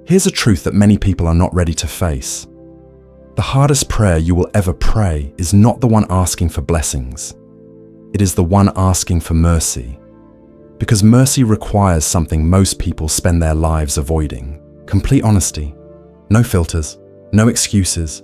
Here's a truth that many people are not ready to face. The hardest prayer you will ever pray is not the one asking for blessings. It is the one asking for mercy. Because mercy requires something most people spend their lives avoiding: complete honesty. No filters, no excuses,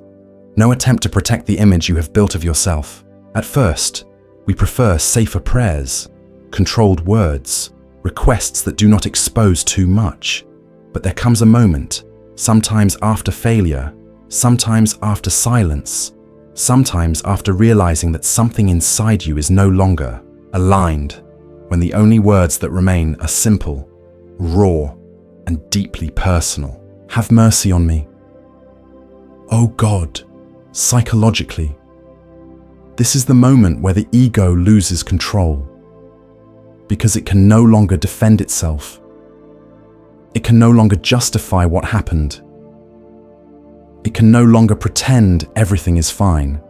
no attempt to protect the image you have built of yourself. At first, we prefer safer prayers, controlled words, requests that do not expose too much. But there comes a moment, sometimes after failure, sometimes after silence, sometimes after realizing that something inside you is no longer aligned, when the only words that remain are simple, raw, and deeply personal. Have mercy on me. Oh God, psychologically. This is the moment where the ego loses control, because it can no longer defend itself. It can no longer justify what happened. It can no longer pretend everything is fine.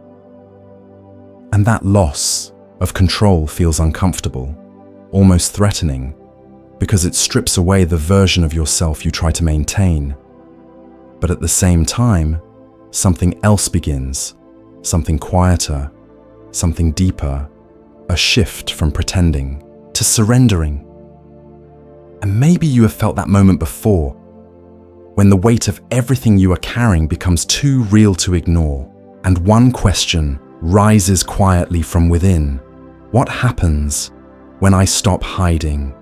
And that loss of control feels uncomfortable, almost threatening, because it strips away the version of yourself you try to maintain. But at the same time, something else begins, something quieter, something deeper, a shift from pretending to surrendering. And maybe you have felt that moment before, when the weight of everything you are carrying becomes too real to ignore, and one question rises quietly from within. What happens when I stop hiding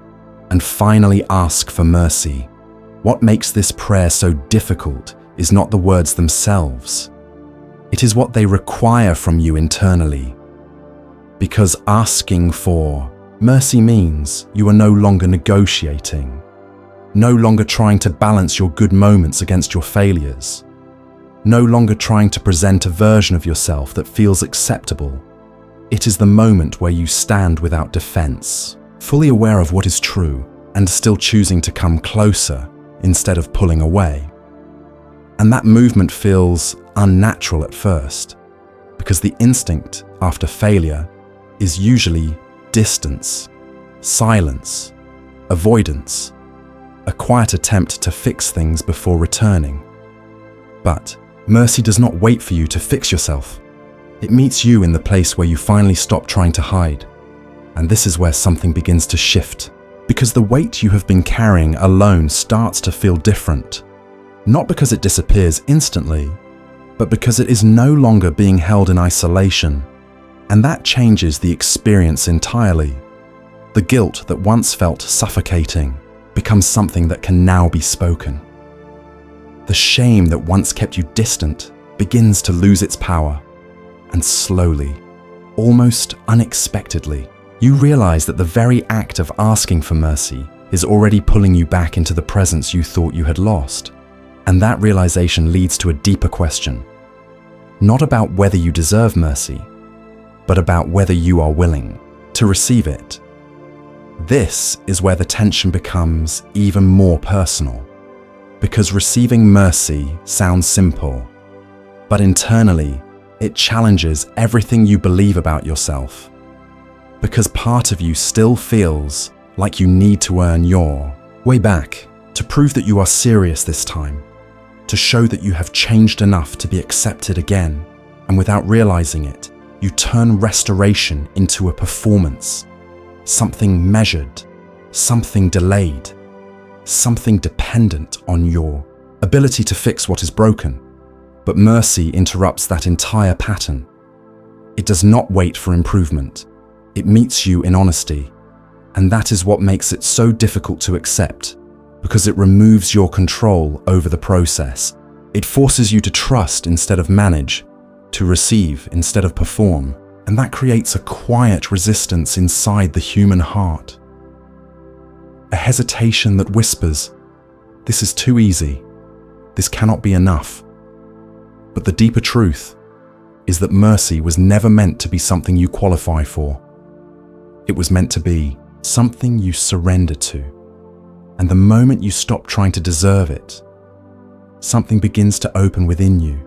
and finally ask for mercy? What makes this prayer so difficult is not the words themselves. It is what they require from you internally. Because asking for mercy means you are no longer negotiating, no longer trying to balance your good moments against your failures, no longer trying to present a version of yourself that feels acceptable. It is the moment where you stand without defense, fully aware of what is true and still choosing to come closer instead of pulling away. And that movement feels unnatural at first, because the instinct after failure is usually distance, silence, avoidance, a quiet attempt to fix things before returning. But mercy does not wait for you to fix yourself. It meets you in the place where you finally stop trying to hide. And this is where something begins to shift, because the weight you have been carrying alone starts to feel different. Not because it disappears instantly, but because it is no longer being held in isolation. And that changes the experience entirely. The guilt that once felt suffocating becomes something that can now be spoken. The shame that once kept you distant begins to lose its power. And slowly, almost unexpectedly, you realize that the very act of asking for mercy is already pulling you back into the presence you thought you had lost. And that realization leads to a deeper question. Not about whether you deserve mercy, but about whether you are willing to receive it. This is where the tension becomes even more personal, because receiving mercy sounds simple, but internally it challenges everything you believe about yourself, because part of you still feels like you need to earn your way back, to prove that you are serious this time, to show that you have changed enough to be accepted again, and without realizing it, you turn restoration into a performance, something measured, something delayed, something dependent on your ability to fix what is broken. But mercy interrupts that entire pattern. It does not wait for improvement. It meets you in honesty. And that is what makes it so difficult to accept, because it removes your control over the process. It forces you to trust instead of manage, to receive instead of perform, and that creates a quiet resistance inside the human heart. A hesitation that whispers, "This is too easy. This cannot be enough." But the deeper truth is that mercy was never meant to be something you qualify for. It was meant to be something you surrender to. And the moment you stop trying to deserve it, something begins to open within you.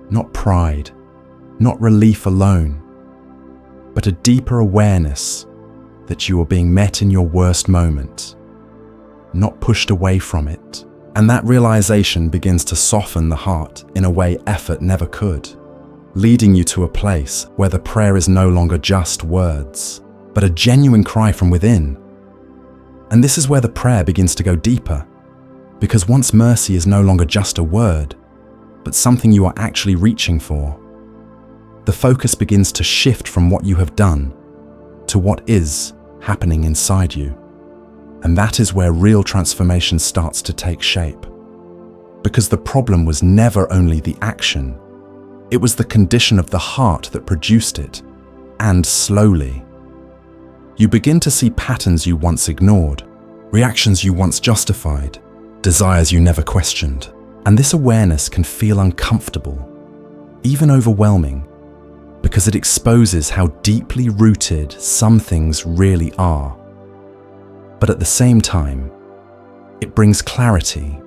Not pride, not relief alone, but a deeper awareness that you are being met in your worst moment, not pushed away from it, And that realization begins to soften the heart in a way effort never could, leading you to a place where the prayer is no longer just words, but a genuine cry from within. And this is where the prayer begins to go deeper, because once mercy is no longer just a word, but something you are actually reaching for, the focus begins to shift from what you have done to what is happening inside you. And that is where real transformation starts to take shape. Because the problem was never only the action, it was the condition of the heart that produced it. And slowly, you begin to see patterns you once ignored, reactions you once justified, desires you never questioned. And this awareness can feel uncomfortable, even overwhelming, because it exposes how deeply rooted some things really are. But at the same time, it brings clarity,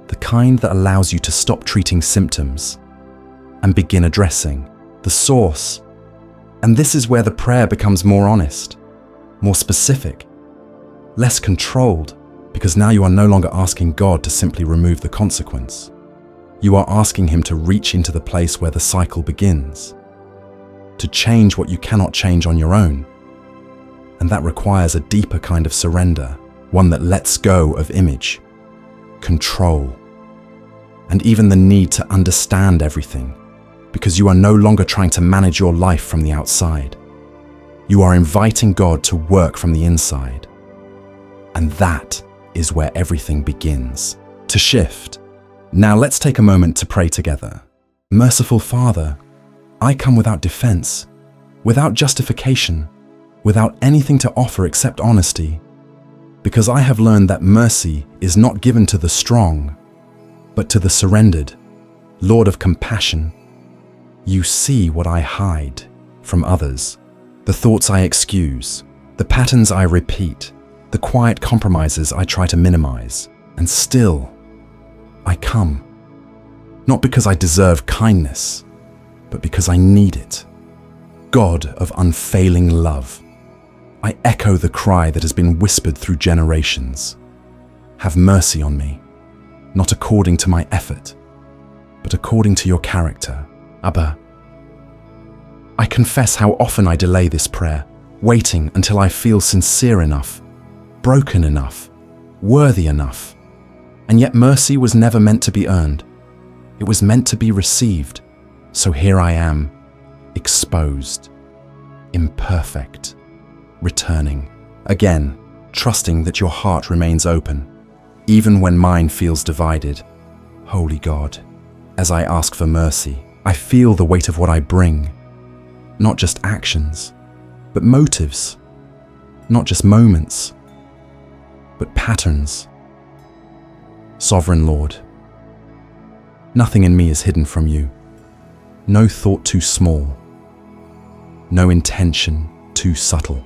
the kind that allows you to stop treating symptoms and begin addressing the source. And this is where the prayer becomes more honest, more specific, less controlled, because now you are no longer asking God to simply remove the consequence. You are asking Him to reach into the place where the cycle begins, to change what you cannot change on your own. And that requires a deeper kind of surrender, one that lets go of image, control, and even the need to understand everything, because you are no longer trying to manage your life from the outside. You are inviting God to work from the inside. And that is where everything begins to shift. Now let's take a moment to pray together. Merciful Father, I come without defense, without justification, without anything to offer except honesty, because I have learned that mercy is not given to the strong, but to the surrendered. Lord of compassion, you see what I hide from others, the thoughts I excuse, the patterns I repeat, the quiet compromises I try to minimize, and still, I come. Not because I deserve kindness, but because I need it. God of unfailing love, I echo the cry that has been whispered through generations. Have mercy on me, not according to my effort, but according to your character. Abba, I confess how often I delay this prayer, waiting until I feel sincere enough, broken enough, worthy enough. And yet mercy was never meant to be earned. It was meant to be received. So here I am, exposed, imperfect, returning, again, trusting that your heart remains open, even when mine feels divided. Holy God, as I ask for mercy, I feel the weight of what I bring, not just actions, but motives, not just moments, but patterns. Sovereign Lord, nothing in me is hidden from you, no thought too small, no intention too subtle.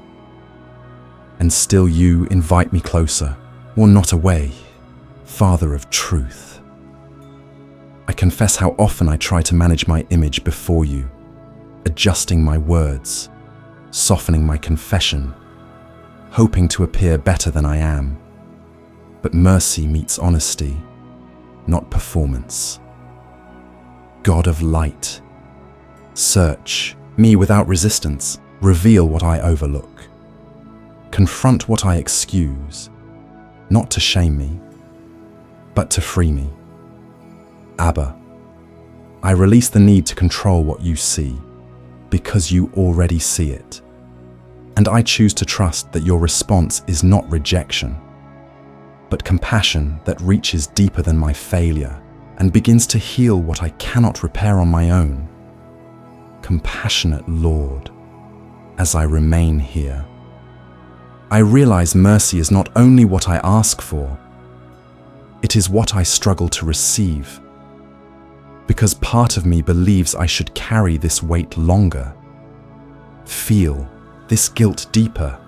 And still you invite me closer, or not away, Father of truth. I confess how often I try to manage my image before you, adjusting my words, softening my confession, hoping to appear better than I am. But mercy meets honesty, not performance. God of light, search me without resistance, reveal what I overlook. Confront what I excuse, not to shame me, but to free me. Abba, I release the need to control what you see, because you already see it. And I choose to trust that your response is not rejection, but compassion that reaches deeper than my failure and begins to heal what I cannot repair on my own. Compassionate Lord, as I remain here, I realize mercy is not only what I ask for, it is what I struggle to receive, because part of me believes I should carry this weight longer, feel this guilt deeper,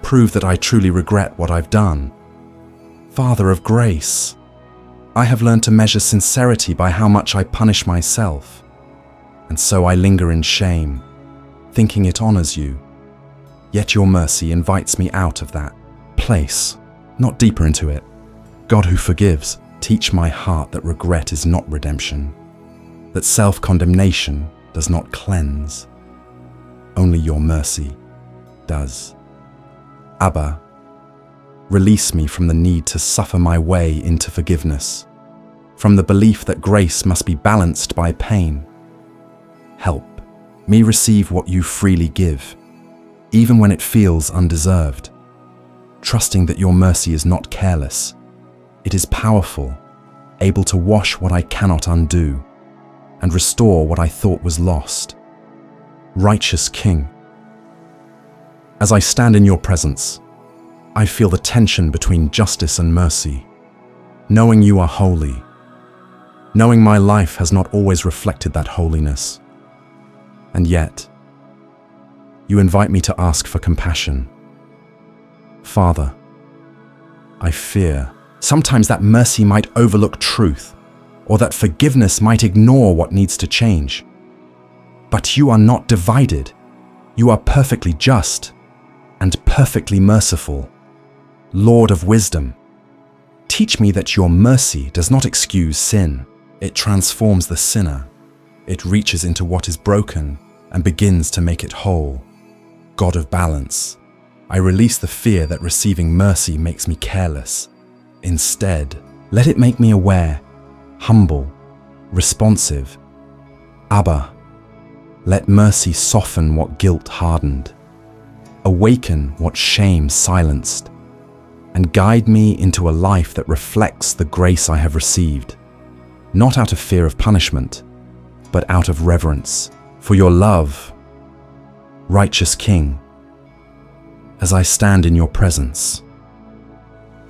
prove that I truly regret what I've done. Father of grace, I have learned to measure sincerity by how much I punish myself, and so I linger in shame, thinking it honors you. Yet your mercy invites me out of that place, not deeper into it, God who forgives, teach my heart that regret is not redemption, that self-condemnation does not cleanse. Only your mercy does. Abba, release me from the need to suffer my way into forgiveness, from the belief that grace must be balanced by pain. Help me receive what you freely give, even when it feels undeserved, trusting that your mercy is not careless. It is powerful, able to wash what I cannot undo and restore what I thought was lost. Righteous King, as I stand in your presence, I feel the tension between justice and mercy, knowing you are holy, knowing my life has not always reflected that holiness. And yet, you invite me to ask for compassion. Father, I fear sometimes that mercy might overlook truth, or that forgiveness might ignore what needs to change. But you are not divided. You are perfectly just and perfectly merciful. Lord of wisdom, teach me that your mercy does not excuse sin. It transforms the sinner. It reaches into what is broken and begins to make it whole. God of balance, I release the fear that receiving mercy makes me careless. Instead, let it make me aware, humble, responsive. Abba, let mercy soften what guilt hardened, awaken what shame silenced, and guide me into a life that reflects the grace I have received, not out of fear of punishment, but out of reverence for your love. Righteous King, as I stand in your presence,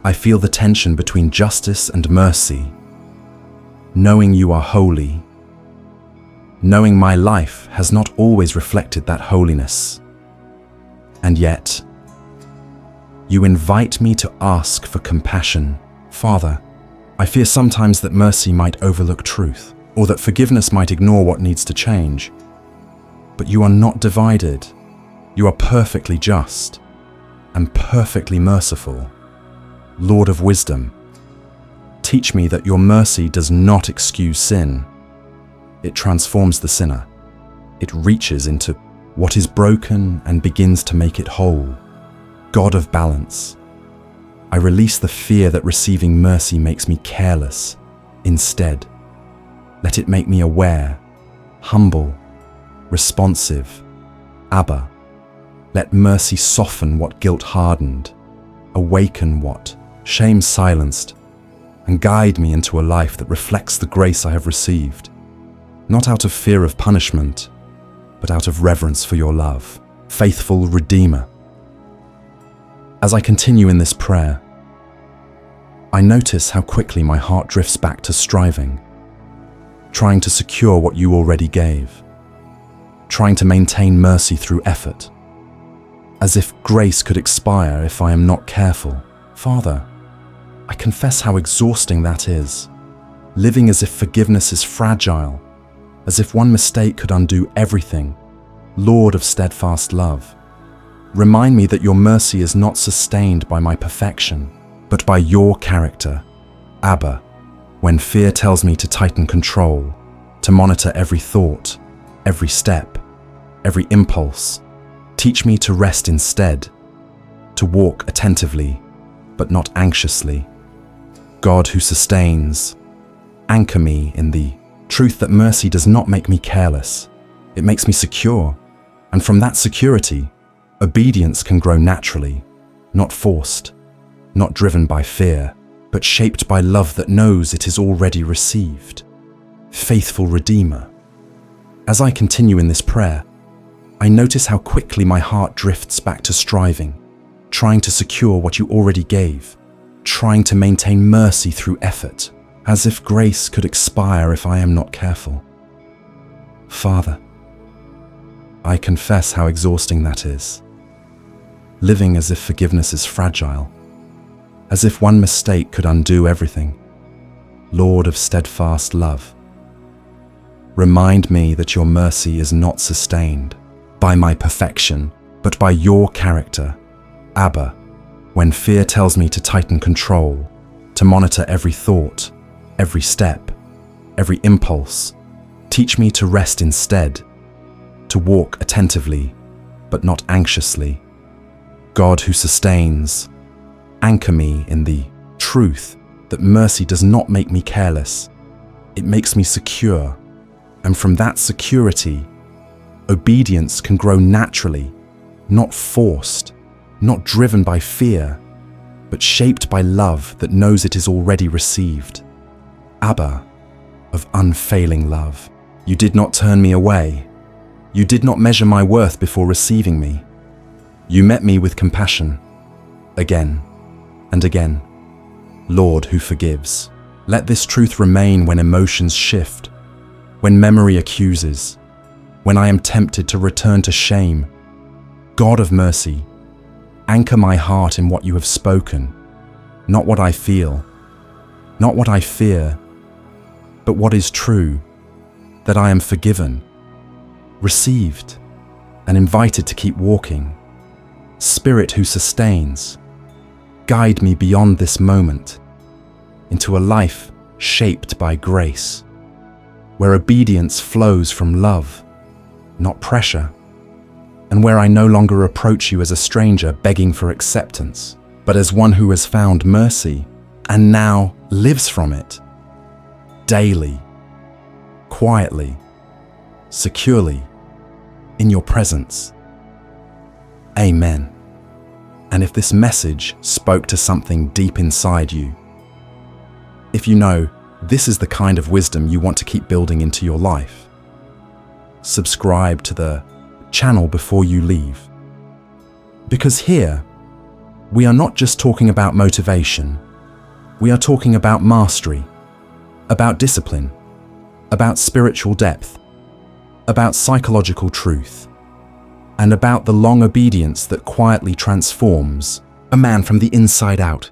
I feel the tension between justice and mercy, knowing you are holy, knowing my life has not always reflected that holiness. And yet, you invite me to ask for compassion. Father, I fear sometimes that mercy might overlook truth, or that forgiveness might ignore what needs to change. But you are not divided. You are perfectly just and perfectly merciful. Lord of wisdom, teach me that your mercy does not excuse sin. It transforms the sinner. It reaches into what is broken and begins to make it whole. God of balance, I release the fear that receiving mercy makes me careless. Instead, let it make me aware, humble, responsive. Abba, let mercy soften what guilt hardened, awaken what shame silenced, and guide me into a life that reflects the grace I have received, not out of fear of punishment, but out of reverence for your love. Faithful Redeemer, as I continue in this prayer, I notice how quickly my heart drifts back to striving, trying to secure what you already gave, trying to maintain mercy through effort, as if grace could expire if I am not careful. Father, I confess how exhausting that is, living as if forgiveness is fragile, as if one mistake could undo everything. Lord of steadfast love, remind me that your mercy is not sustained by my perfection, but by your character. Abba, when fear tells me to tighten control, to monitor every thought, every step, every impulse, teach me to rest instead, to walk attentively, but not anxiously. God who sustains, anchor me in the truth that mercy does not make me careless. It makes me secure, and from that security, obedience can grow naturally, not forced, not driven by fear, but shaped by love that knows it is already received. Faithful Redeemer, as I continue in this prayer, I notice how quickly my heart drifts back to striving, trying to secure what you already gave, trying to maintain mercy through effort, as if grace could expire if I am not careful. Father, I confess how exhausting that is, living as if forgiveness is fragile, as if one mistake could undo everything. Lord of steadfast love, remind me that your mercy is not sustained by my perfection, but by your character. Abba, when fear tells me to tighten control, to monitor every thought, every step, every impulse. Teach me to rest instead, to walk attentively, but not anxiously. God who sustains, anchor me in the truth that mercy does not make me careless. It makes me secure, and from that security, obedience can grow naturally, not forced, not driven by fear, but shaped by love that knows it is already received. Abba, of unfailing love, you did not turn me away. You did not measure my worth before receiving me. You met me with compassion, again and again. Lord who forgives, let this truth remain when emotions shift, when memory accuses, when I am tempted to return to shame. God of mercy, anchor my heart in what you have spoken, not what I feel, not what I fear, but what is true, that I am forgiven, received, and invited to keep walking. Spirit who sustains, guide me beyond this moment into a life shaped by grace, where obedience flows from love, not pressure, and where I no longer approach you as a stranger begging for acceptance, but as one who has found mercy and now lives from it, daily, quietly, securely, in your presence. Amen. And if this message spoke to something deep inside you, if you know this is the kind of wisdom you want to keep building into your life, subscribe to the channel before you leave. Because here, we are not just talking about motivation, we are talking about mastery, about discipline, about spiritual depth, about psychological truth, and about the long obedience that quietly transforms a man from the inside out.